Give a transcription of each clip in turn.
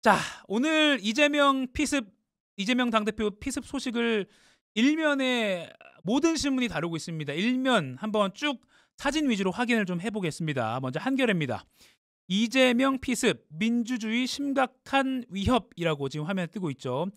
자, 오늘 이재명 당대표 피습 소식을 일면에 모든 신문이 다루고 있습니다. 일면 한번 쭉 사진 위주로 확인을 좀 해보겠습니다. 먼저 한겨레입니다. 이재명 피습, 민주주의 심각한 위협이라고 지금 화면에 뜨고 있죠.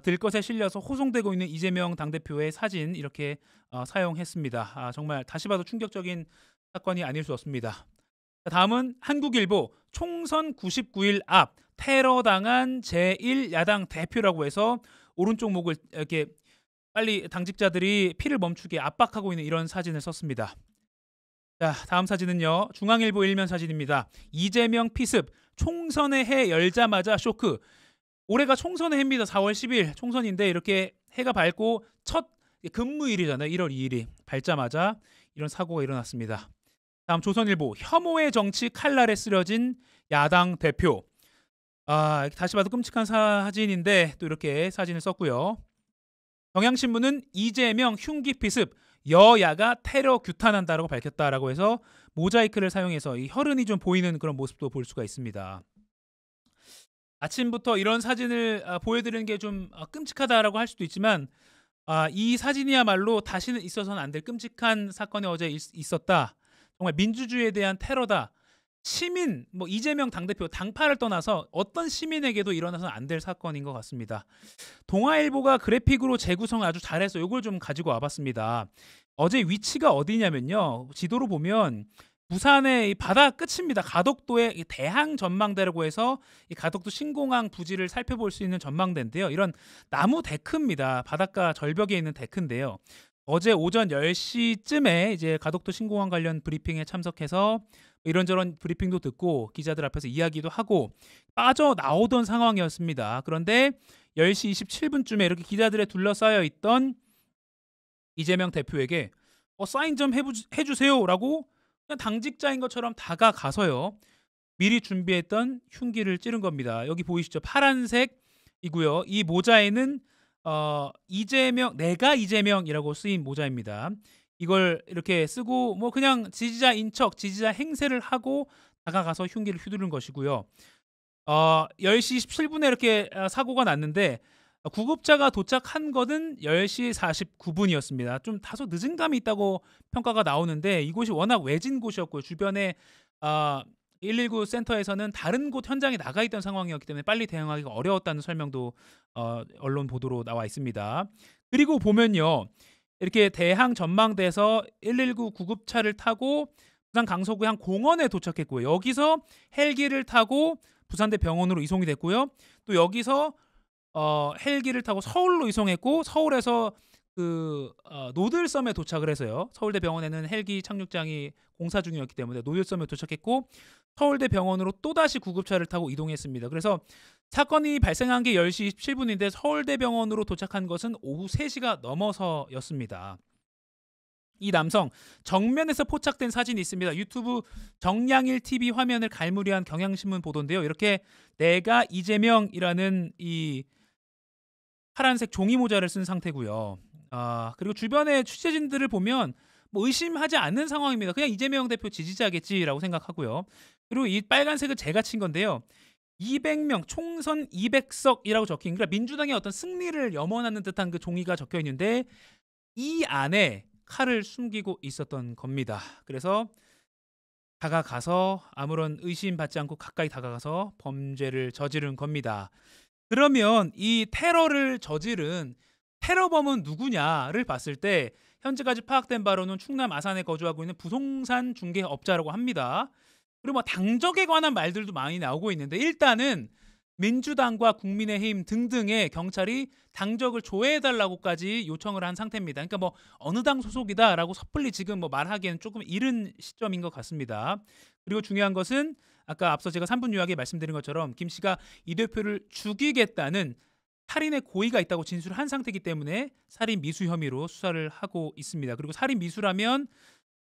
들것에 실려서 호송되고 있는 이재명 당대표의 사진 이렇게 사용했습니다. 정말 다시 봐도 충격적인 사건이 아닐 수 없습니다. 다음은 한국일보 총선 99일 앞 테러당한 제1야당 대표라고 해서 오른쪽 목을 이렇게 빨리 당직자들이 피를 멈추게 압박하고 있는 이런 사진을 썼습니다. 자, 다음 사진은요. 중앙일보 일면 사진입니다. 이재명 피습 총선의 해 열자마자 쇼크. 올해가 총선의 해입니다. 4월 10일 총선인데 이렇게 해가 밝고 첫 근무일이잖아요. 1월 2일이 밝자마자 이런 사고가 일어났습니다. 다음 조선일보 혐오의 정치 칼날에 쓰러진 야당 대표. 다시 봐도 끔찍한 사진인데 또 이렇게 사진을 썼고요. 경향신문은 이재명 흉기 피습 여야가 테러 규탄한다라고 밝혔다라고 해서 모자이크를 사용해서 이 혈흔이 좀 보이는 그런 모습도 볼 수가 있습니다. 아침부터 이런 사진을 보여드리는 게 좀 끔찍하다라고 할 수도 있지만 이 사진이야말로 다시는 있어서는 안 될 끔찍한 사건이 어제 있었다. 정말 민주주의에 대한 테러다. 시민, 이재명 당대표 당파를 떠나서 어떤 시민에게도 일어나서는 안 될 사건인 것 같습니다. 동아일보가 그래픽으로 재구성을 아주 잘해서 이걸 좀 가지고 와봤습니다. 어제 위치가 어디냐면요. 지도로 보면 부산의 이 바다 끝입니다. 가덕도의 이 대항 전망대라고 해서 이 가덕도 신공항 부지를 살펴볼 수 있는 전망대인데요. 이런 나무 데크입니다. 바닷가 절벽에 있는 데크인데요. 어제 오전 10시쯤에 이제 가덕도 신공항 관련 브리핑에 참석해서 이런저런 브리핑도 듣고 기자들 앞에서 이야기도 하고 빠져나오던 상황이었습니다. 그런데 10시 27분쯤에 이렇게 기자들에 둘러싸여 있던 이재명 대표에게 사인 좀 해주세요라고 그냥 당직자인 것처럼 다가가서요. 미리 준비했던 흉기를 찌른 겁니다. 여기 보이시죠? 파란색이고요. 이 모자에는 이재명 내가 이재명이라고 쓰인 모자입니다. 이걸 이렇게 쓰고 그냥 지지자인 척 지지자 행세를 하고 다가가서 흉기를 휘두른 것이고요. 10시 27분에 이렇게 사고가 났는데 구급차가 도착한 것은 10시 49분이었습니다. 좀 다소 늦은 감이 있다고 평가가 나오는데 이곳이 워낙 외진 곳이었고요. 주변에 119 센터에서는 다른 곳 현장에 나가 있던 상황이었기 때문에 빨리 대응하기가 어려웠다는 설명도 언론 보도로 나와 있습니다. 그리고 보면요. 이렇게 대항 전망대에서 119 구급차를 타고 부산 강서구의 한 공원에 도착했고요. 여기서 헬기를 타고 부산대 병원으로 이송이 됐고요. 또 여기서 헬기를 타고 서울로 이송했고 서울에서 노들섬에 도착을 해서요. 서울대 병원에는 헬기 착륙장이 공사 중이었기 때문에 노들섬에 도착했고 서울대 병원으로 또다시 구급차를 타고 이동했습니다. 그래서 사건이 발생한 게 10시 27분인데 서울대 병원으로 도착한 것은 오후 3시가 넘어서였습니다. 이 남성 정면에서 포착된 사진이 있습니다. 유튜브 정량일 TV 화면을 갈무리한 경향신문 보도인데요. 이렇게 내가 이재명이라는 이 파란색 종이 모자를 쓴 상태고요. 그리고 주변의 취재진들을 보면 의심하지 않는 상황입니다. 그냥 이재명 대표 지지자겠지라고 생각하고요. 그리고 이 빨간색은 제가 친 건데요. 200명 총선 200석이라고 적힌 그러니까 민주당의 어떤 승리를 염원하는 듯한 그 종이가 적혀 있는데 이 안에 칼을 숨기고 있었던 겁니다. 그래서 다가가서 아무런 의심받지 않고 가까이 다가가서 범죄를 저지른 겁니다. 그러면 이 테러를 저지른 테러범은 누구냐를 봤을 때 현재까지 파악된 바로는 충남 아산에 거주하고 있는 부동산 중개업자라고 합니다. 그리고 당적에 관한 말들도 많이 나오고 있는데 일단은 민주당과 국민의힘 등등의 경찰이 당적을 조회해달라고까지 요청을 한 상태입니다. 그러니까 어느 당 소속이다라고 섣불리 지금 말하기에는 조금 이른 시점인 것 같습니다. 그리고 중요한 것은 아까 앞서 제가 3분 요약에 말씀드린 것처럼 김 씨가 이 대표를 죽이겠다는 살인의 고의가 있다고 진술한 상태이기 때문에 살인 미수 혐의로 수사를 하고 있습니다. 그리고 살인 미수라면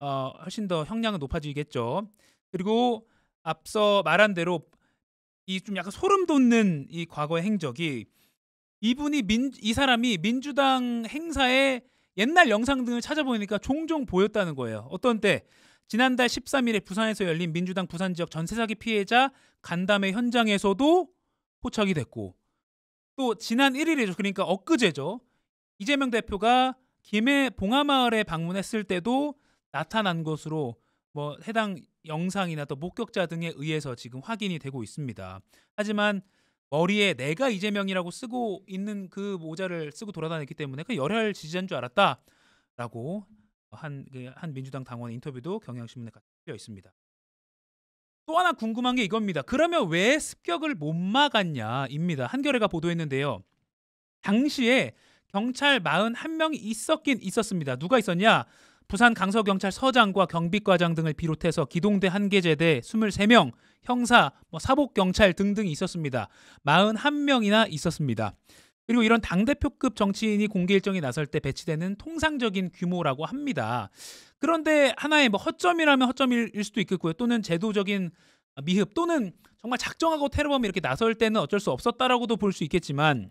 훨씬 더 형량은 높아지겠죠. 그리고 앞서 말한 대로 이 좀 약간 소름 돋는 이 과거의 행적이 이 사람이 민주당 행사의 옛날 영상 등을 찾아보니까 종종 보였다는 거예요. 어떤 때 지난달 13일에 부산에서 열린 민주당 부산 지역 전세 사기 피해자 간담회 현장에서도 포착이 됐고 또 지난 1일이죠. 그러니까 엊그제죠. 이재명 대표가 김해 봉하마을에 방문했을 때도 나타난 것으로 뭐 해당 영상이나 또 목격자 등에 의해서 지금 확인이 되고 있습니다. 하지만 머리에 내가 이재명이라고 쓰고 있는 그 모자를 쓰고 돌아다녔기 때문에 그 열혈 지지자인 줄 알았다라고 한 민주당 당원 인터뷰도 경향신문에 실려 있습니다. 또 하나 궁금한 게 이겁니다. 그러면 왜 습격을 못 막았냐입니다. 한겨레가 보도했는데요. 당시에 경찰 41명이 있었긴 있었습니다. 누가 있었냐? 부산 강서경찰서장과 경비과장 등을 비롯해서 기동대 한계제대 23명, 형사, 사복경찰 등등이 있었습니다. 41명이나 있었습니다. 그리고 이런 당대표급 정치인이 공개 일정에 나설 때 배치되는 통상적인 규모라고 합니다. 그런데 하나의 허점이라면 허점일 수도 있겠고요. 또는 제도적인 미흡 또는 정말 작정하고 테러범이 이렇게 나설 때는 어쩔 수 없었다라고도 볼 수 있겠지만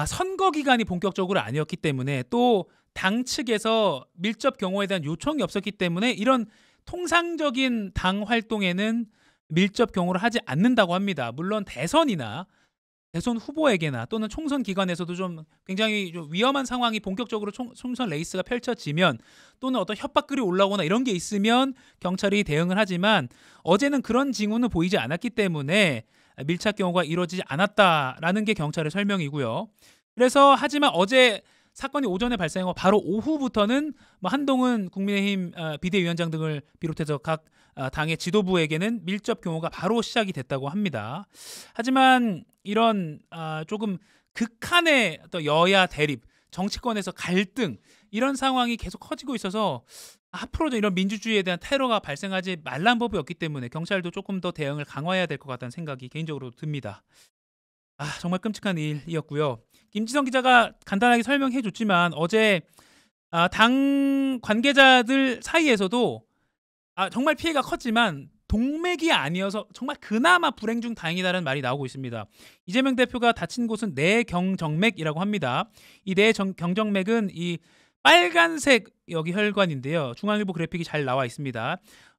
선거 기간이 본격적으로 아니었기 때문에 또 당 측에서 밀접 경호에 대한 요청이 없었기 때문에 이런 통상적인 당 활동에는 밀접 경호를 하지 않는다고 합니다. 물론 대선이나 대선 후보에게나 또는 총선 기간에서도 좀 굉장히 좀 위험한 상황이 본격적으로 총선 레이스가 펼쳐지면 또는 어떤 협박글이 올라오거나 이런 게 있으면 경찰이 대응을 하지만 어제는 그런 징후는 보이지 않았기 때문에 밀착 경호가 이루어지지 않았다라는 게 경찰의 설명이고요. 그래서 하지만 어제 사건이 오전에 발생하고 바로 오후부터는 한동훈 국민의힘 비대위원장 등을 비롯해서 각 당의 지도부에게는 밀접 경호가 바로 시작이 됐다고 합니다. 하지만 이런 조금 극한의 또 여야 대립, 정치권에서 갈등 이런 상황이 계속 커지고 있어서 앞으로 이런 민주주의에 대한 테러가 발생하지 말란 법이 없기 때문에 경찰도 조금 더 대응을 강화해야 될 것 같다는 생각이 개인적으로 듭니다. 정말 끔찍한 일이었고요. 김지성 기자가 간단하게 설명해 줬지만 어제 당 관계자들 사이에서도 정말 피해가 컸지만 동맥이 아니어서 정말 그나마 불행 중 다행이다라는 말이 나오고 있습니다. 이재명 대표가 다친 곳은 내경정맥이라고 합니다. 이 내경정맥은 이 빨간색 여기 혈관인데요. 중앙일보 그래픽이 잘 나와 있습니다.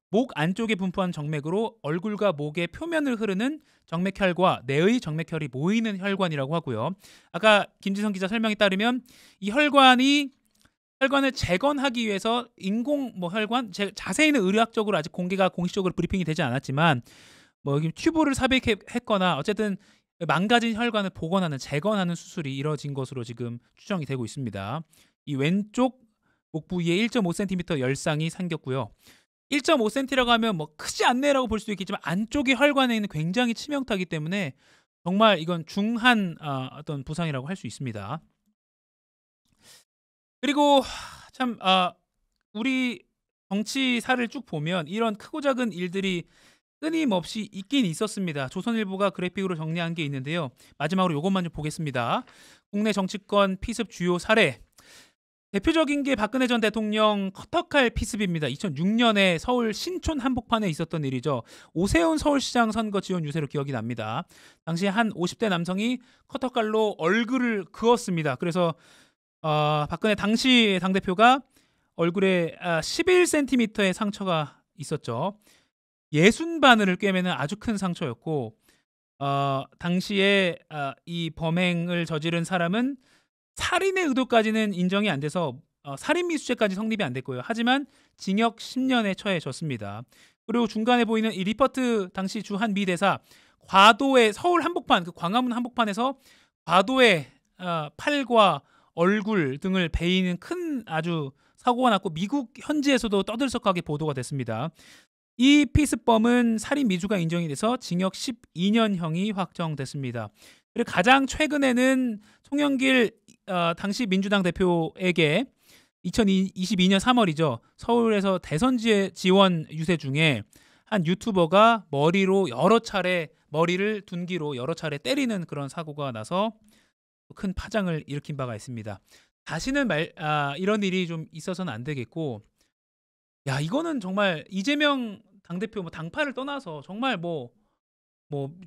목 안쪽에 분포한 정맥으로 얼굴과 목의 표면을 흐르는 정맥혈과 뇌의 정맥혈이 모이는 혈관이라고 하고요. 아까 김지성 기자 설명에 따르면 이 혈관을 재건하기 위해서 인공 혈관 자세히는 의학적으로 아직 공개가 공식적으로 브리핑이 되지 않았지만 여기 튜브를 삽입했거나 어쨌든 망가진 혈관을 복원하는 재건하는 수술이 이뤄진 것으로 지금 추정이 되고 있습니다. 이 왼쪽 목 부위에 1.5cm 열상이 생겼고요. 1.5cm라고 하면 크지 않네라고 볼 수도 있겠지만 안쪽의 혈관에 있는 굉장히 치명타이기 때문에 정말 이건 중한 어떤 부상이라고 할 수 있습니다. 그리고 참 우리 정치사를 쭉 보면 이런 크고 작은 일들이 끊임없이 있긴 있었습니다. 조선일보가 그래픽으로 정리한 게 있는데요. 마지막으로 이것만 좀 보겠습니다. 국내 정치권 피습 주요 사례. 대표적인 게 박근혜 전 대통령 커터칼 피습입니다. 2006년에 서울 신촌 한복판에 있었던 일이죠. 오세훈 서울시장 선거 지원 유세로 기억이 납니다. 당시 한 50대 남성이 커터칼로 얼굴을 그었습니다. 그래서 박근혜 당시 당대표가 얼굴에 11cm의 상처가 있었죠. 60바늘을 꿰매는 아주 큰 상처였고 당시에 이 범행을 저지른 사람은 살인의 의도까지는 인정이 안 돼서 살인미수죄까지 성립이 안 됐고요. 하지만 징역 10년에 처해졌습니다. 그리고 중간에 보이는 이 리퍼트 당시 주 한 미 대사 과도의 서울 한복판 그 광화문 한복판에서 과도의 팔과 얼굴 등을 베이는 큰 아주 사고가 났고 미국 현지에서도 떠들썩하게 보도가 됐습니다. 이 피습범은 살인 미수가 인정이 돼서 징역 12년형이 확정됐습니다. 그리고 가장 최근에는 송영길 당시 민주당 대표에게 2022년 3월이죠. 서울에서 대선 지원 유세 중에 한 유튜버가 머리를 둔기로 여러 차례 때리는 그런 사고가 나서 큰 파장을 일으킨 바가 있습니다. 다시는 이런 일이 좀 있어서는 안 되겠고, 이거는 정말 이재명 당대표 당파를 떠나서 정말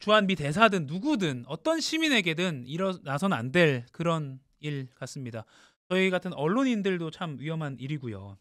주한미 대사든 누구든 어떤 시민에게든 일어나서는 안 될 그런 일 같습니다. 저희 같은 언론인들도 참 위험한 일이고요.